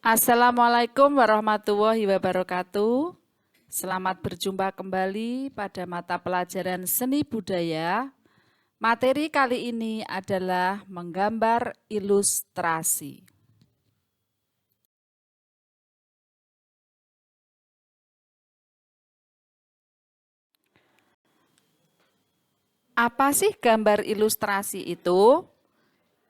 Assalamualaikum warahmatullahi wabarakatuh. Selamat berjumpa kembali pada mata pelajaran seni budaya. Materi kali ini adalah menggambar ilustrasi. Apa sih gambar ilustrasi itu?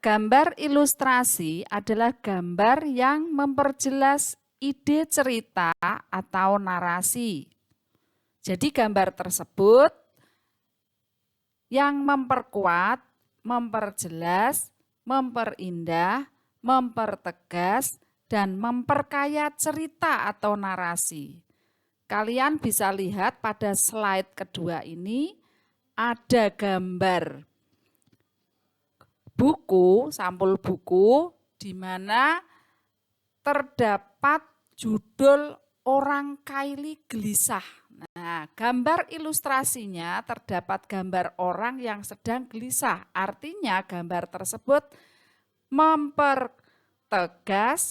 Gambar ilustrasi adalah gambar yang memperjelas ide cerita atau narasi. Jadi gambar tersebut yang memperkuat, memperjelas, memperindah, mempertegas, dan memperkaya cerita atau narasi. Kalian bisa lihat pada slide kedua ini ada gambar buku, sampul buku, di mana terdapat judul Orang Kaili Gelisah. Nah, gambar ilustrasinya terdapat gambar orang yang sedang gelisah. Artinya gambar tersebut mempertegas,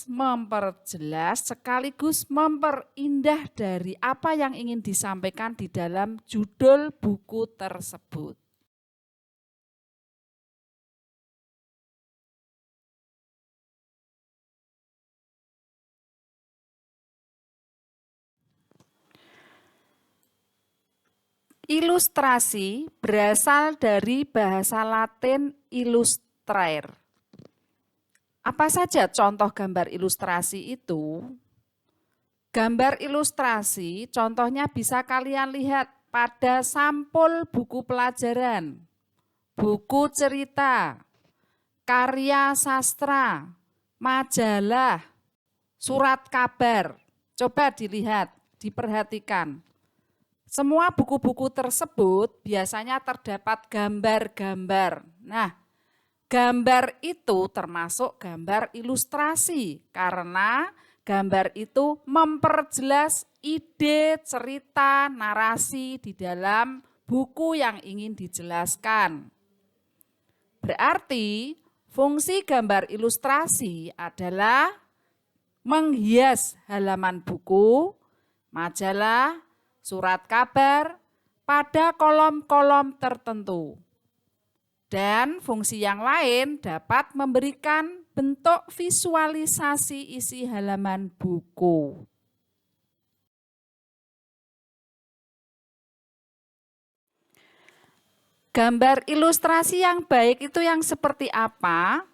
memperjelas, sekaligus memperindah dari apa yang ingin disampaikan di dalam judul buku tersebut. Ilustrasi berasal dari bahasa Latin illustrare. Apa saja contoh gambar ilustrasi itu? Gambar ilustrasi contohnya bisa kalian lihat pada sampul buku pelajaran, buku cerita, karya sastra, majalah, surat kabar. Coba dilihat, diperhatikan. Semua buku-buku tersebut biasanya terdapat gambar-gambar. Nah, gambar itu termasuk gambar ilustrasi karena gambar itu memperjelas ide, cerita, narasi di dalam buku yang ingin dijelaskan. Berarti fungsi gambar ilustrasi adalah menghias halaman buku, majalah, surat kabar pada kolom-kolom tertentu. Dan fungsi yang lain dapat memberikan bentuk visualisasi isi halaman buku. Gambar ilustrasi yang baik itu yang seperti apa?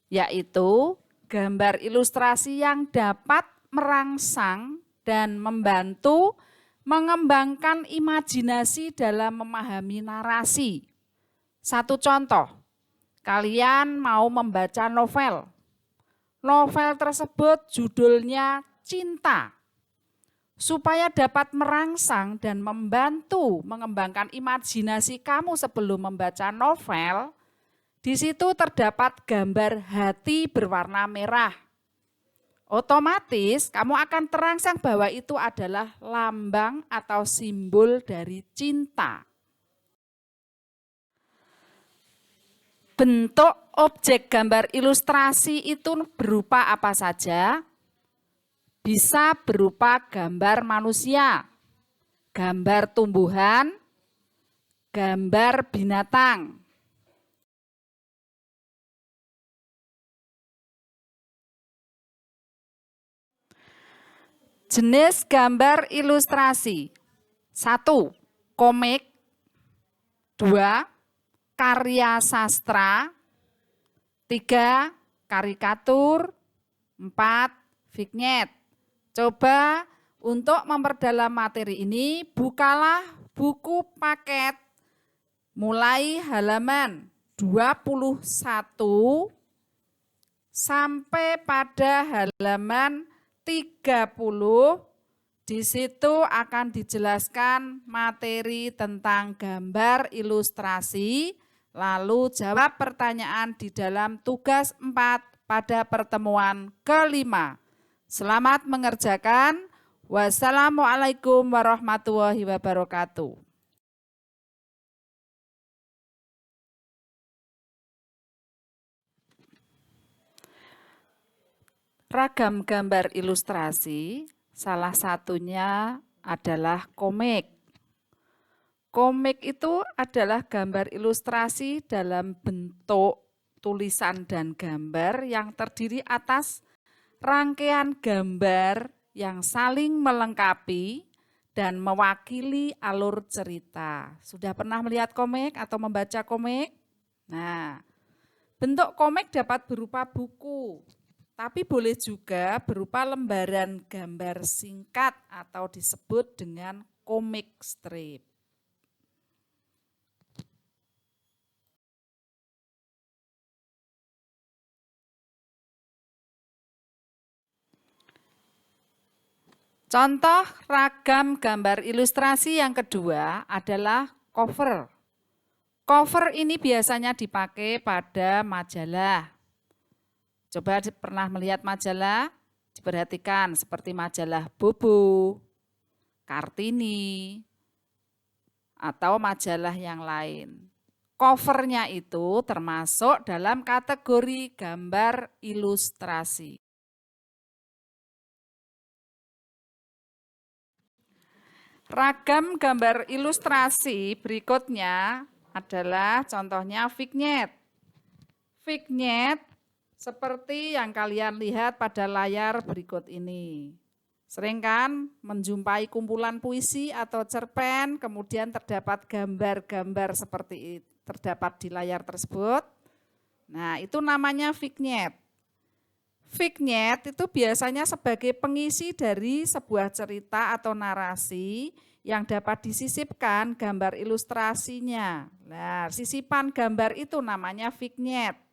Yaitu gambar ilustrasi yang dapat merangsang dan membantu mengembangkan imajinasi dalam memahami narasi. Satu contoh, kalian mau membaca novel. Novel tersebut judulnya Cinta. Supaya dapat merangsang dan membantu mengembangkan imajinasi kamu sebelum membaca novel, di situ terdapat gambar hati berwarna merah. Otomatis kamu akan terangsang bahwa itu adalah lambang atau simbol dari cinta. Bentuk objek gambar ilustrasi itu berupa apa saja? Bisa berupa gambar manusia, gambar tumbuhan, gambar binatang. Jenis gambar ilustrasi. 1. Komik. 2. Karya sastra. 3. Karikatur. 4. Vignette. Coba untuk memperdalam materi ini, bukalah buku paket mulai halaman 21 sampai pada halaman 30, di situ akan dijelaskan materi tentang gambar ilustrasi, lalu jawab pertanyaan di dalam tugas 4 pada pertemuan kelima. Selamat mengerjakan. Wassalamualaikum warahmatullahi wabarakatuh. Ragam gambar ilustrasi, salah satunya adalah komik. Komik itu adalah gambar ilustrasi dalam bentuk tulisan dan gambar yang terdiri atas rangkaian gambar yang saling melengkapi dan mewakili alur cerita. Sudah pernah melihat komik atau membaca komik? Nah, bentuk komik dapat berupa buku, tapi boleh juga berupa lembaran gambar singkat atau disebut dengan komik strip. Contoh ragam gambar ilustrasi yang kedua adalah cover. Cover ini biasanya dipakai pada majalah. Coba pernah melihat majalah? Diperhatikan seperti majalah Bobo, Kartini, atau majalah yang lain. Covernya itu termasuk dalam kategori gambar ilustrasi. Ragam gambar ilustrasi berikutnya adalah contohnya vignette. Vignette seperti yang kalian lihat pada layar berikut ini. Sering kan menjumpai kumpulan puisi atau cerpen, kemudian terdapat gambar-gambar seperti itu terdapat di layar tersebut. Nah, itu namanya vignette. Vignette itu biasanya sebagai pengisi dari sebuah cerita atau narasi yang dapat disisipkan gambar ilustrasinya. Nah, sisipan gambar itu namanya vignette.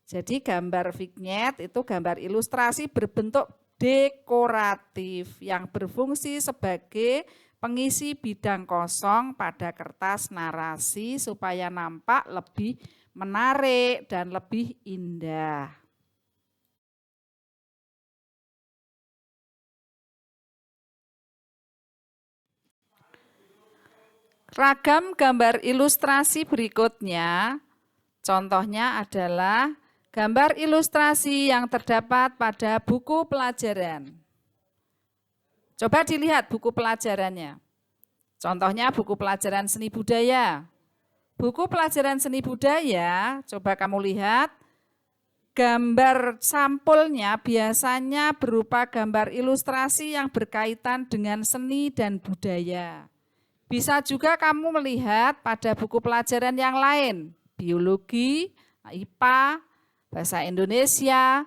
Jadi gambar vignette itu gambar ilustrasi berbentuk dekoratif yang berfungsi sebagai pengisi bidang kosong pada kertas narasi supaya nampak lebih menarik dan lebih indah. Ragam gambar ilustrasi berikutnya, contohnya adalah gambar ilustrasi yang terdapat pada buku pelajaran. Coba dilihat buku pelajarannya. Contohnya buku pelajaran seni budaya. Buku pelajaran seni budaya, coba kamu lihat, gambar sampulnya biasanya berupa gambar ilustrasi yang berkaitan dengan seni dan budaya. Bisa juga kamu melihat pada buku pelajaran yang lain, biologi, IPA, bahasa Indonesia,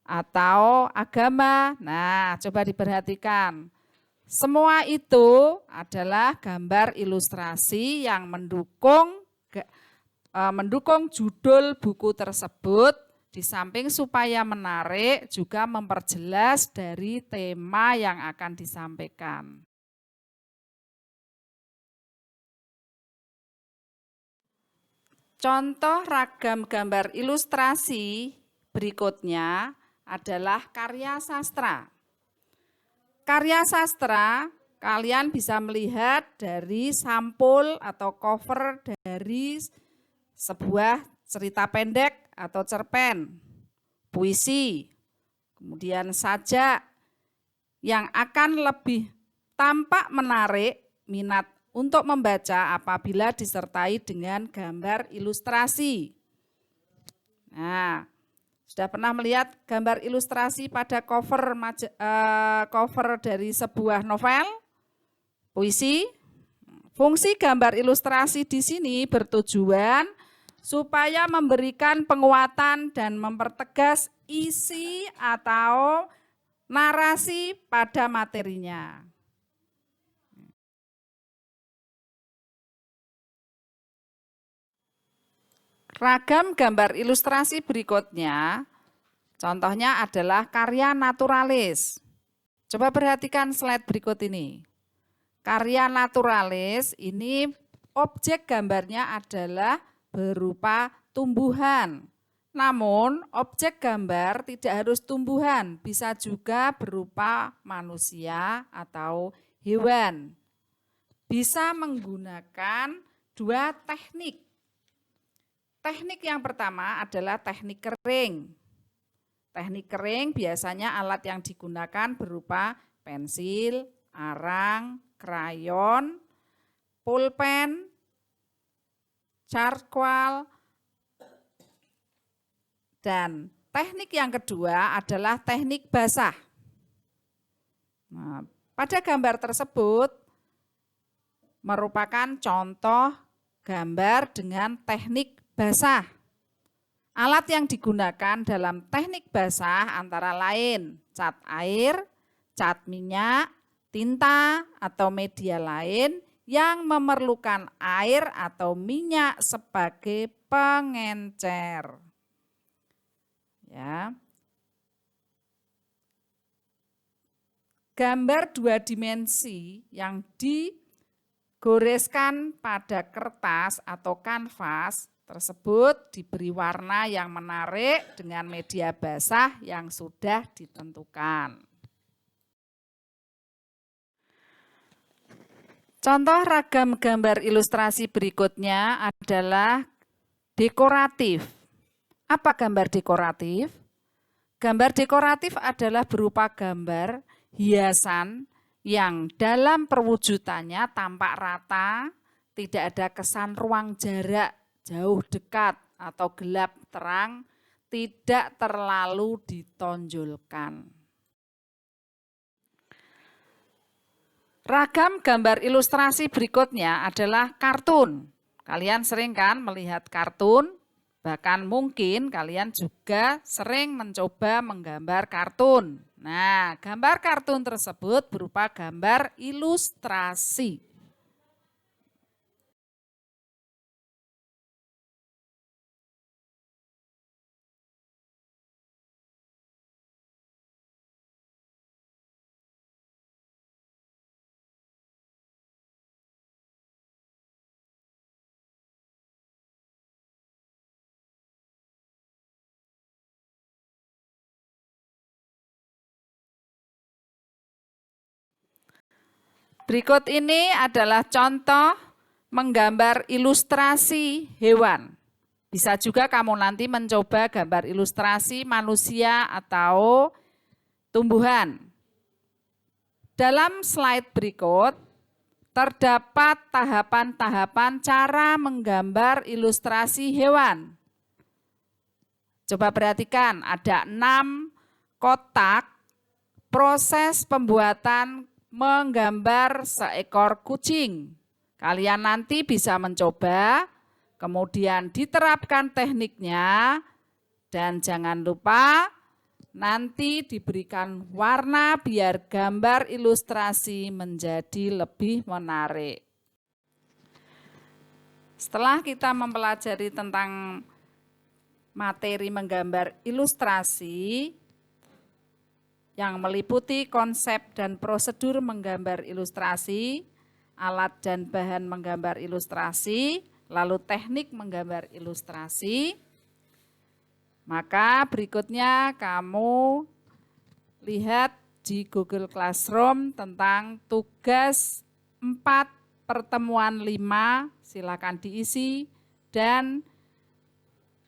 atau agama. Nah, coba diperhatikan. Semua itu adalah gambar ilustrasi yang mendukung judul buku tersebut, di samping supaya menarik juga memperjelas dari tema yang akan disampaikan. Contoh ragam gambar ilustrasi berikutnya adalah karya sastra. Karya sastra kalian bisa melihat dari sampul atau cover dari sebuah cerita pendek atau cerpen, puisi, kemudian sajak yang akan lebih tampak menarik minat untuk membaca apabila disertai dengan gambar ilustrasi. Nah, sudah pernah melihat gambar ilustrasi pada cover dari sebuah novel, puisi? Fungsi gambar ilustrasi di sini bertujuan supaya memberikan penguatan dan mempertegas isi atau narasi pada materinya. Ragam gambar ilustrasi berikutnya, contohnya adalah karya naturalis. Coba perhatikan slide berikut ini. Karya naturalis ini objek gambarnya adalah berupa tumbuhan. Namun objek gambar tidak harus tumbuhan, bisa juga berupa manusia atau hewan. Bisa menggunakan dua teknik. Teknik yang pertama adalah teknik kering. Teknik kering biasanya alat yang digunakan berupa pensil, arang, krayon, pulpen, charcoal, dan teknik yang kedua adalah teknik basah. Nah, pada gambar tersebut merupakan contoh gambar dengan teknik basah. Alat yang digunakan dalam teknik basah antara lain cat air, cat minyak, tinta, atau media lain yang memerlukan air atau minyak sebagai pengencer. Ya. Gambar dua dimensi yang digoreskan pada kertas atau kanvas tersebut diberi warna yang menarik dengan media basah yang sudah ditentukan. Contoh ragam gambar ilustrasi berikutnya adalah dekoratif. Apa gambar dekoratif? Gambar dekoratif adalah berupa gambar hiasan yang dalam perwujudannya tampak rata, tidak ada kesan ruang jarak, jauh dekat atau gelap terang, tidak terlalu ditonjolkan. Ragam gambar ilustrasi berikutnya adalah kartun. Kalian sering kan melihat kartun? Bahkan mungkin kalian juga sering mencoba menggambar kartun. Nah, gambar kartun tersebut berupa gambar ilustrasi. Berikut ini adalah contoh menggambar ilustrasi hewan. Bisa juga kamu nanti mencoba gambar ilustrasi manusia atau tumbuhan. Dalam slide berikut terdapat tahapan-tahapan cara menggambar ilustrasi hewan. Coba perhatikan, ada 6 kotak proses pembuatan menggambar seekor kucing. Kalian nanti bisa mencoba, kemudian diterapkan tekniknya, dan jangan lupa nanti diberikan warna biar gambar ilustrasi menjadi lebih menarik. Setelah kita mempelajari tentang materi menggambar ilustrasi, yang meliputi konsep dan prosedur menggambar ilustrasi, alat dan bahan menggambar ilustrasi, lalu teknik menggambar ilustrasi. Maka berikutnya kamu lihat di Google Classroom tentang tugas 4 pertemuan 5, silakan diisi dan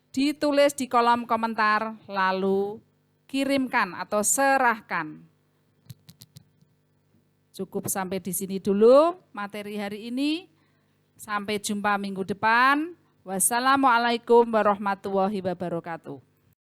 ditulis di kolom komentar lalu kirimkan atau serahkan. Cukup sampai di sini dulu materi hari ini. Sampai jumpa minggu depan. Wassalamualaikum warahmatullahi wabarakatuh.